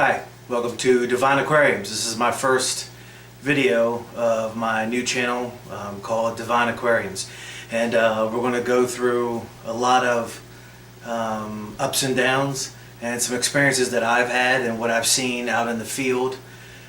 Hi, welcome to Devine Aquariums. This is my first video of my new channel called Devine Aquariums, and we're going to go through a lot of ups and downs and some experiences that I've had and what I've seen out in the field,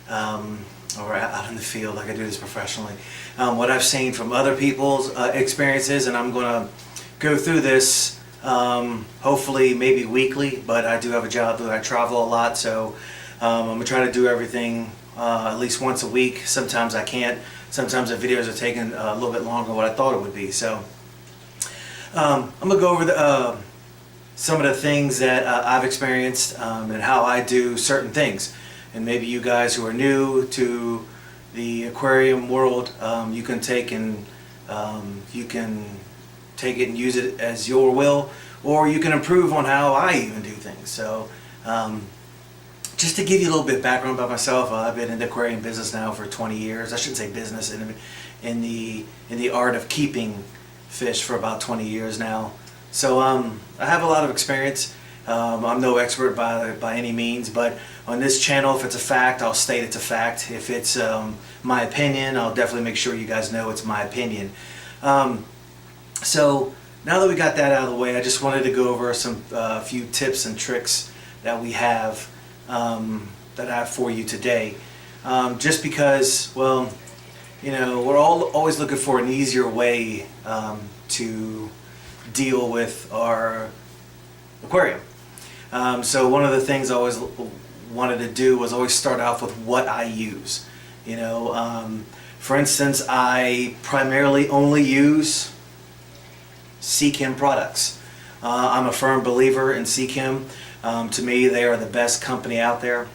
or out in the field like I do this professionally, what I've seen from other people's experiences, and I'm going to go through this hopefully maybe weekly, but I do have a job that I travel a lot, so I'm going to try to do everything at least once a week. Sometimes I can't. Sometimes the videos are taking a little bit longer than what I thought it would be. So I'm going to go over some of the things that I've experienced and how I do certain things. And maybe you guys who are new to the aquarium world, you can take and take it and use it as your will, or you can improve on how I even do things. So just to give you a little bit of background about myself, I've been in the aquarium business now for 20 years. I shouldn't say business, in the art of keeping fish for about 20 years now. So I have a lot of experience. I'm no expert by any means, but on this channel, if it's a fact, I'll state it's a fact. If it's my opinion, I'll definitely make sure you guys know it's my opinion. So now that we got that out of the way, I just wanted to go over some few tips and tricks that we have that I have for you today. Just because, well, you know, we're always looking for an easier way to deal with our aquarium. So one of the things I always wanted to do was always start off with what I use. You know, for instance, I primarily only use Seachem products. I'm a firm believer in Seachem. To me, they are the best company out there.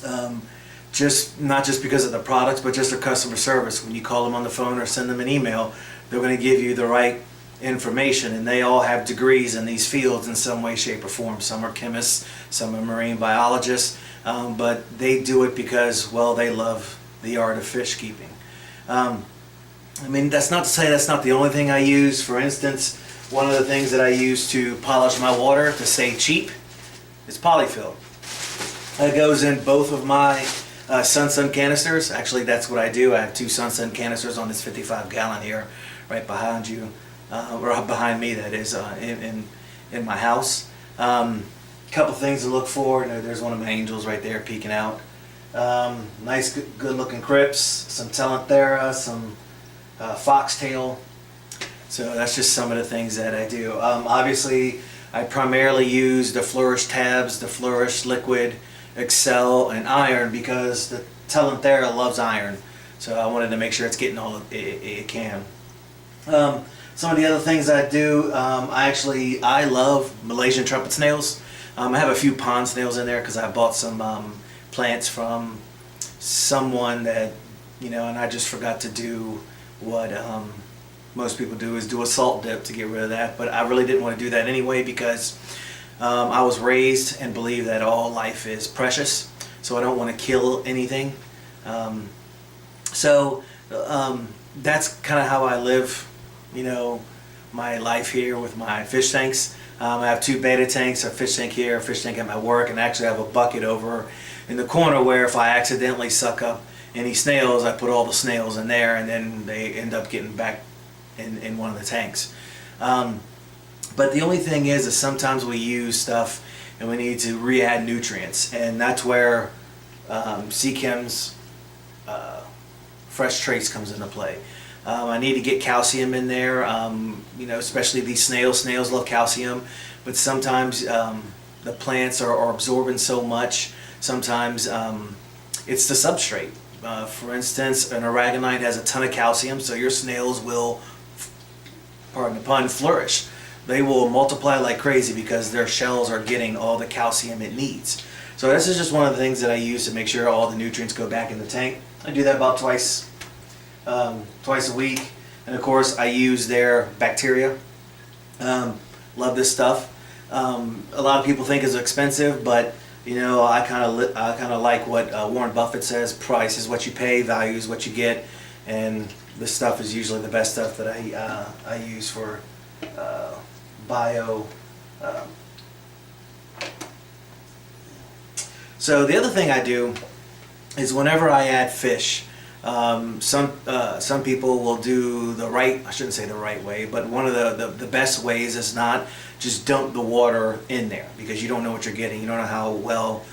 Not just because of the products, but just their customer service. When you call them on the phone or send them an email, they're going to give you the right information, and they all have degrees in these fields in some way, shape, or form. Some are chemists, some are marine biologists, but they do it because, well, they love the art of fish keeping. I mean, that's not to say that's not the only thing I use. For instance, one of the things that I use to polish my water to stay cheap is polyfill. It goes in both of my Sun canisters. Actually, that's what I do. I have two Sun canisters on this 55-gallon here, right behind you, or behind me, that is, in my house. Couple things to look for. There's one of my angels right there peeking out. Nice, good-looking crypts, some Telanthera, some foxtail. So that's just some of the things that I do. Obviously, I primarily use the Flourish tabs, the Flourish liquid, Excel, and iron, because the Telanthera loves iron. So I wanted to make sure it's getting all it can. Some of the other things I do, I love Malaysian trumpet snails. I have a few pond snails in there because I bought some plants from someone that, you know, and I just forgot to do what most people do, is do a salt dip to get rid of that. But I really didn't want to do that anyway, because I was raised and believe that all life is precious, so I don't want to kill anything. That's kind of how I live, you know, my life here with my fish tanks. I have two beta tanks, a fish tank here, a fish tank at my work, and actually I have a bucket over in the corner where if I accidentally suck up any snails, I put all the snails in there, and then they end up getting back in one of the tanks. But the only thing is sometimes we use stuff and we need to re-add nutrients, and that's where Seachem's Fresh Trace comes into play. I need to get calcium in there, you know, especially these snails. Snails love calcium, but sometimes the plants are absorbing so much. Sometimes it's the substrate. For instance, an aragonite has a ton of calcium, so your snails will, pardon the pun, flourish. They will multiply like crazy because their shells are getting all the calcium it needs. So this is just one of the things that I use to make sure all the nutrients go back in the tank. I do that about twice a week, and of course I use their bacteria. Love this stuff. A lot of people think it's expensive, but you know, I kind of like what Warren Buffett says: price is what you pay, value is what you get, and this stuff is usually the best stuff that I use for bio So the other thing I do is whenever I add fish, some people will do the right, I shouldn't say the right way, but one of the best ways is not just dump the water in there, because you don't know what you're getting. You don't know how well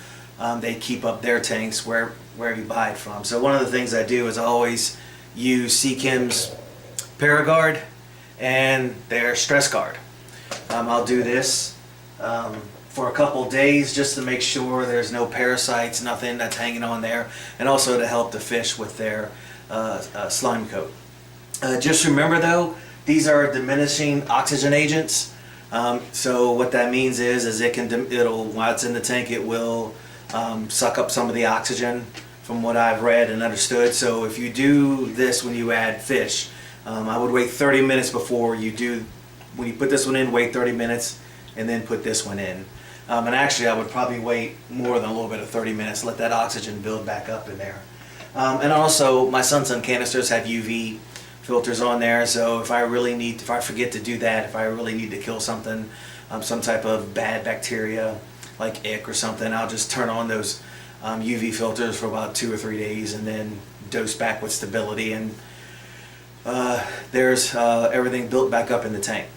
they keep up their tanks wherever you buy it from. So one of the things I do is I always use Seachem's Paragard and their Stress Guard. I'll do this for a couple days just to make sure there's no parasites, nothing that's hanging on there, and also to help the fish with their slime coat. Just remember though, these are diminishing oxygen agents. So what that means is it'll while it's in the tank, it will suck up some of the oxygen, from what I've read and understood. So if you do this when you add fish, I would wait 30 minutes before you do. When you put this one in, wait 30 minutes and then put this one in. And actually I would probably wait more than a little bit of 30 minutes, let that oxygen build back up in there. And also my Sun canisters have UV filters on there, so if I forget to do that, if I really need to kill something, some type of bad bacteria like ick or something, I'll just turn on those UV filters for about 2 or 3 days and then dose back with stability, and there's everything built back up in the tank.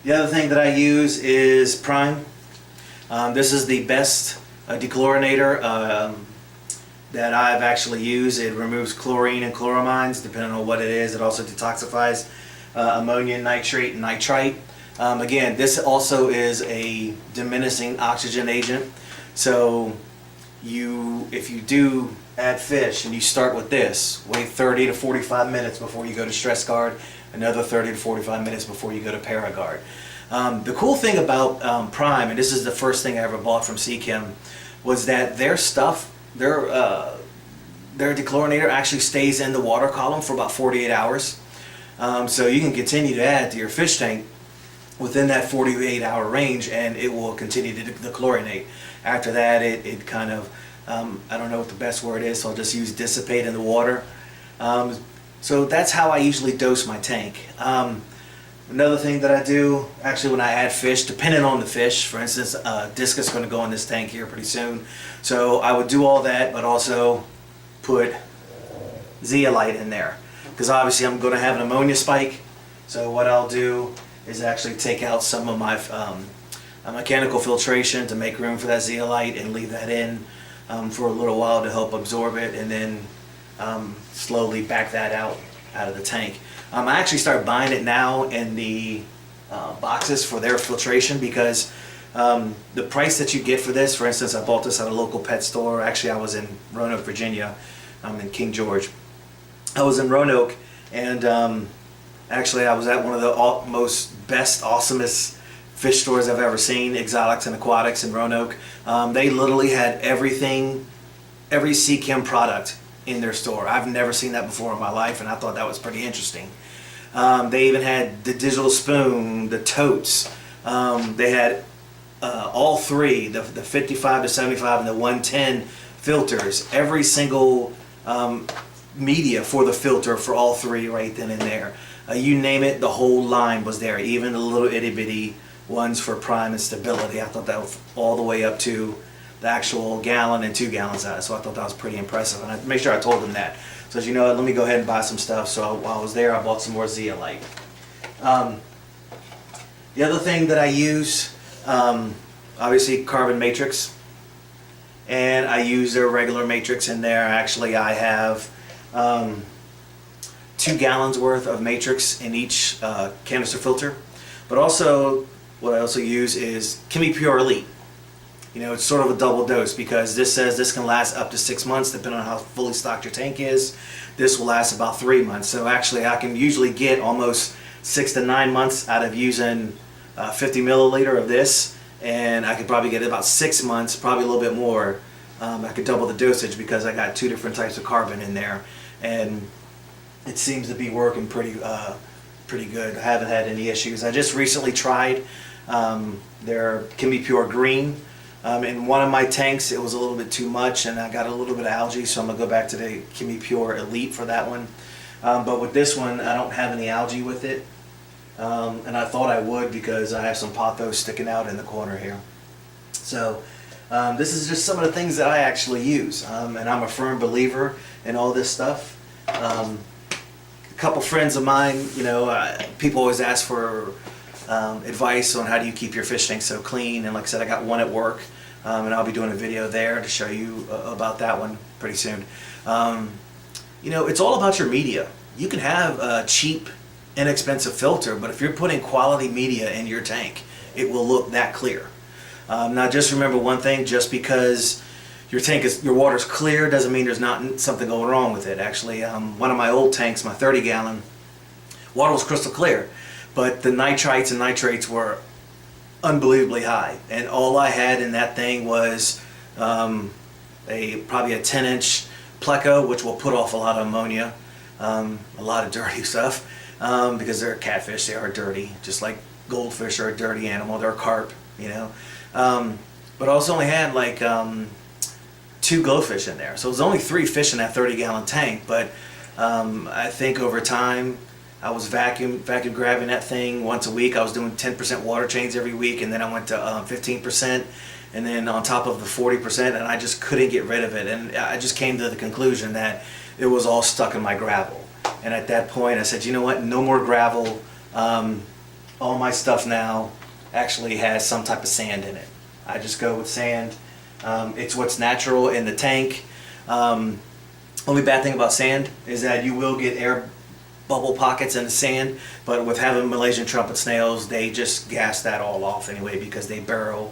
The other thing that I use is Prime. This is the best dechlorinator that I've actually used. It removes chlorine and chloramines depending on what it is. It also detoxifies ammonia, nitrate, and nitrite. Again, this also is a diminishing oxygen agent. So if you do add fish and you start with this, wait 30 to 45 minutes before you go to Stress Guard, another 30 to 45 minutes before you go to Paragard. The cool thing about Prime, and this is the first thing I ever bought from Seachem, was that their stuff, their dechlorinator actually stays in the water column for about 48 hours. So you can continue to add to your fish tank within that 48-hour range, and it will continue to dechlorinate. After that, it kind of, I don't know what the best word is, so I'll just use dissipate in the water. So that's how I usually dose my tank. Another thing that I do, actually when I add fish, depending on the fish, for instance, discus is going to go in this tank here pretty soon. So I would do all that, but also put zeolite in there, because obviously I'm going to have an ammonia spike. So what I'll do is actually take out some of my mechanical filtration to make room for that zeolite and leave that in for a little while to help absorb it, and then slowly back that out of the tank. I actually start buying it now in the boxes for their filtration, because the price that you get for this, for instance, I bought this at a local pet store. Actually, I was in Roanoke, Virginia. I'm in King George. I was in Roanoke, and actually I was at one of the most best, awesomest fish stores I've ever seen, Exotics and Aquatics in Roanoke. They literally had everything, every Seachem product in their store. I've never seen that before in my life, and I thought that was pretty interesting. They even had the digital spoon, the totes. They had all three, the 55 to 75 and the 110 filters, every single media for the filter for all three right then and there. You name it, the whole line was there, even the little itty bitty ones for Prime and stability. I thought that was all the way up to the actual gallon and 2 gallon size, so I thought that was pretty impressive, and I made sure I told them that. So as you know, let me go ahead and buy some stuff. So while I was there, I bought some more zeolite. The other thing that I use, obviously carbon matrix, and I use their regular matrix in there. Actually, I have 2 gallons worth of matrix in each canister filter, but also what I also use is ChemiPure Elite. You know, it's sort of a double dose, because this says this can last up to 6 months depending on how fully stocked your tank is. This will last about 3 months. So actually I can usually get almost 6 to 9 months out of using 50 milliliter of this, and I could probably get about 6 months, probably a little bit more. I could double the dosage because I got 2 different types of carbon in there, and it seems to be working pretty good. I haven't had any issues. I just recently tried their ChemiPure Green. In one of my tanks it was a little bit too much, and I got a little bit of algae, so I'm going to go back to the ChemiPure Elite for that one. But with this one, I don't have any algae with it, and I thought I would because I have some pothos sticking out in the corner here. So This is just some of the things that I actually use, and I'm a firm believer in all this stuff. A couple friends of mine, people always ask for advice on how do you keep your fish tank so clean, and like I said, I got one at work, and I'll be doing a video there to show you about that one pretty soon. It's all about your media. You can have a cheap, inexpensive filter, but if you're putting quality media in your tank, it will look that clear. Now just remember one thing, just because your water's clear doesn't mean there's not something going wrong with it. Actually, one of my old tanks, my 30-gallon, water was crystal clear, but the nitrites and nitrates were unbelievably high, and all I had in that thing was probably a 10-inch pleco, which will put off a lot of ammonia, a lot of dirty stuff, because they're catfish. They are dirty, just like goldfish are a dirty animal. They're carp, but I also only had like 2 glowfish in there, so it was only 3 fish in that 30-gallon tank. But I think over time I was vacuum grabbing that thing once a week. I was doing 10% water change every week, and then I went to 15%, and then on top of the 40%, and I just couldn't get rid of it. And I just came to the conclusion that it was all stuck in my gravel. And at that point I said, you know what, no more gravel. All my stuff now actually has some type of sand in it. I just go with sand. It's what's natural in the tank. Only bad thing about sand is that you will get air bubble pockets in the sand, but with having Malaysian trumpet snails, they just gas that all off anyway, because they burrow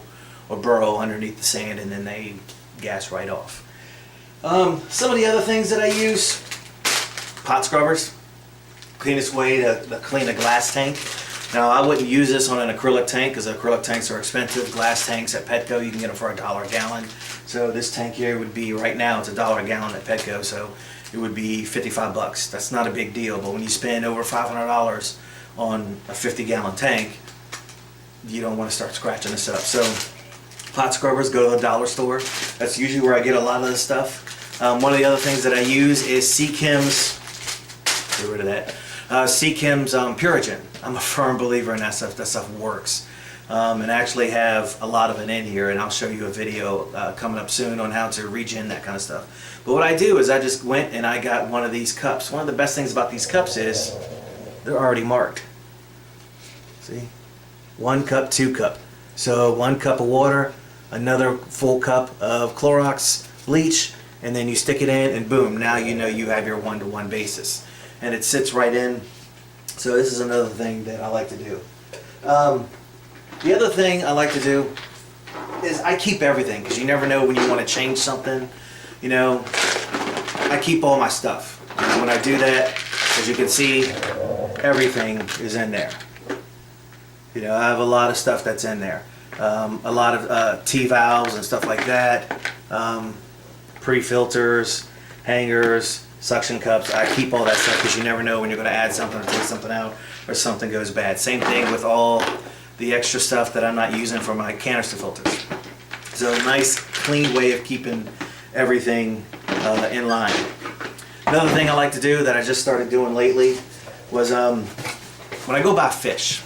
underneath the sand and then they gas right off. Some of the other things that I use: pot scrubbers. Cleanest way to clean a glass tank. Now I wouldn't use this on an acrylic tank, because acrylic tanks are expensive. Glass tanks at Petco, you can get them for $1 a gallon. So this tank here would be, right now it's $1 a gallon at Petco, so it would be 55 bucks. That's not a big deal, but when you spend over $500 on a 50-gallon tank, you don't want to start scratching this up. So pot scrubbers, go to the dollar store. That's usually where I get a lot of this stuff. One of the other things that I use is Seachem's, get rid of that, Seachem's Purigen. I'm a firm believer in that stuff. That stuff works. And I actually have a lot of it in here, and I'll show you a video coming up soon on how to regen that kind of stuff. But what I do is I just went and I got one of these cups. One of the best things about these cups is they're already marked. See? 1 cup, 2 cup. So 1 cup of water, another full cup of Clorox bleach, and then you stick it in and boom, now you know you have your 1-to-1 basis. And it sits right in. So this is another thing that I like to do. The other thing I like to do is I keep everything, because you never know when you want to change something. I keep all my stuff. And when I do that, as you can see, everything is in there. I have a lot of stuff that's in there. A lot of T-valves and stuff like that. Pre-filters, hangers, suction cups. I keep all that stuff, because you never know when you're going to add something or take something out, or something goes bad. Same thing with all the extra stuff that I'm not using for my canister filters. So a nice clean way of keeping everything in line. Another thing I like to do that I just started doing lately was when I go buy fish,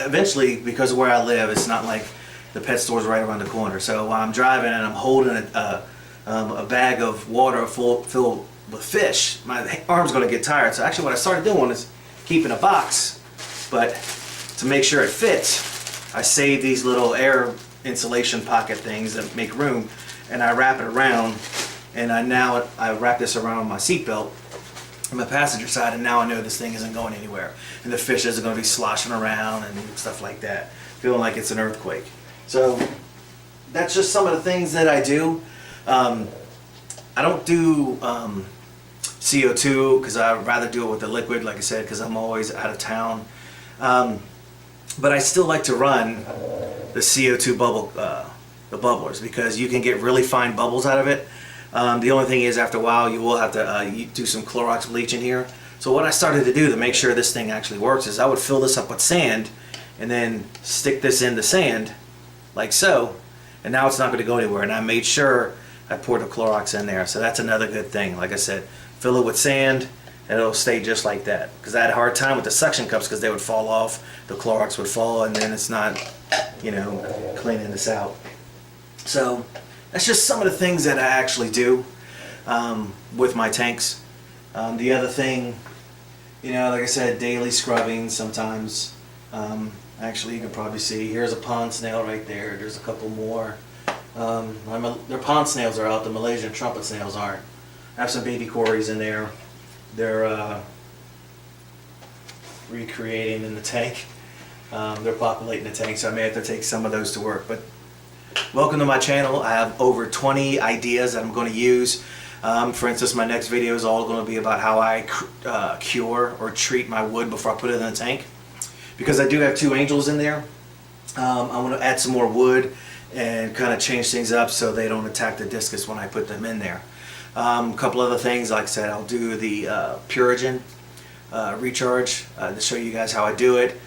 eventually, because of where I live, it's not like the pet store's right around the corner. So while I'm driving and I'm holding a bag of water filled with fish, my arm's going to get tired. So actually what I started doing is keeping a box, but to make sure it fits, I save these little air insulation pocket things that make room, and I wrap it around, and I wrap this around my seat belt on my passenger side, and now I know this thing isn't going anywhere, and the fish isn't going to be sloshing around and stuff like that, feeling like it's an earthquake. So that's just some of the things that I do. I don't do CO2, because I'd rather do it with the liquid, like I said, because I'm always out of town. But I still like to run the CO2 the bubblers, because you can get really fine bubbles out of it. The only thing is, after a while, you will have to do some Clorox bleach in here. So what I started to do to make sure this thing actually works is I would fill this up with sand and then stick this in the sand like so, and now it's not going to go anywhere. And I made sure I poured the Clorox in there. So that's another good thing. Like I said, fill it with sand and it'll stay just like that. Because I had a hard time with the suction cups, because they would fall off, the Clorox would fall, and then it's not, cleaning this out. So that's just some of the things that I actually do with my tanks. The other thing, like I said, daily scrubbing sometimes. Actually, you can probably see, here's a pond snail right there. There's a couple more. Their pond snails are out, the Malaysian trumpet snails aren't. I have some baby cories in there. They're recreating in the tank. They're populating the tank, so I may have to take some of those to work. But welcome to my channel. I have over 20 ideas that I'm going to use. For instance, my next video is all going to be about how I cure or treat my wood before I put it in the tank. Because I do have 2 angels in there, I'm going to add some more wood and kind of change things up so they don't attack the discus when I put them in there. A couple other things, like I said, I'll do the Purigen recharge to show you guys how I do it,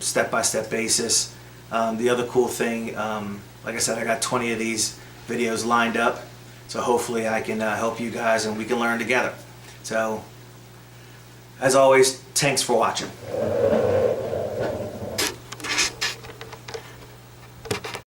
step-by-step basis. The other cool thing, like I said, I got 20 of these videos lined up, so hopefully I can help you guys and we can learn together. So, as always, thanks for watching.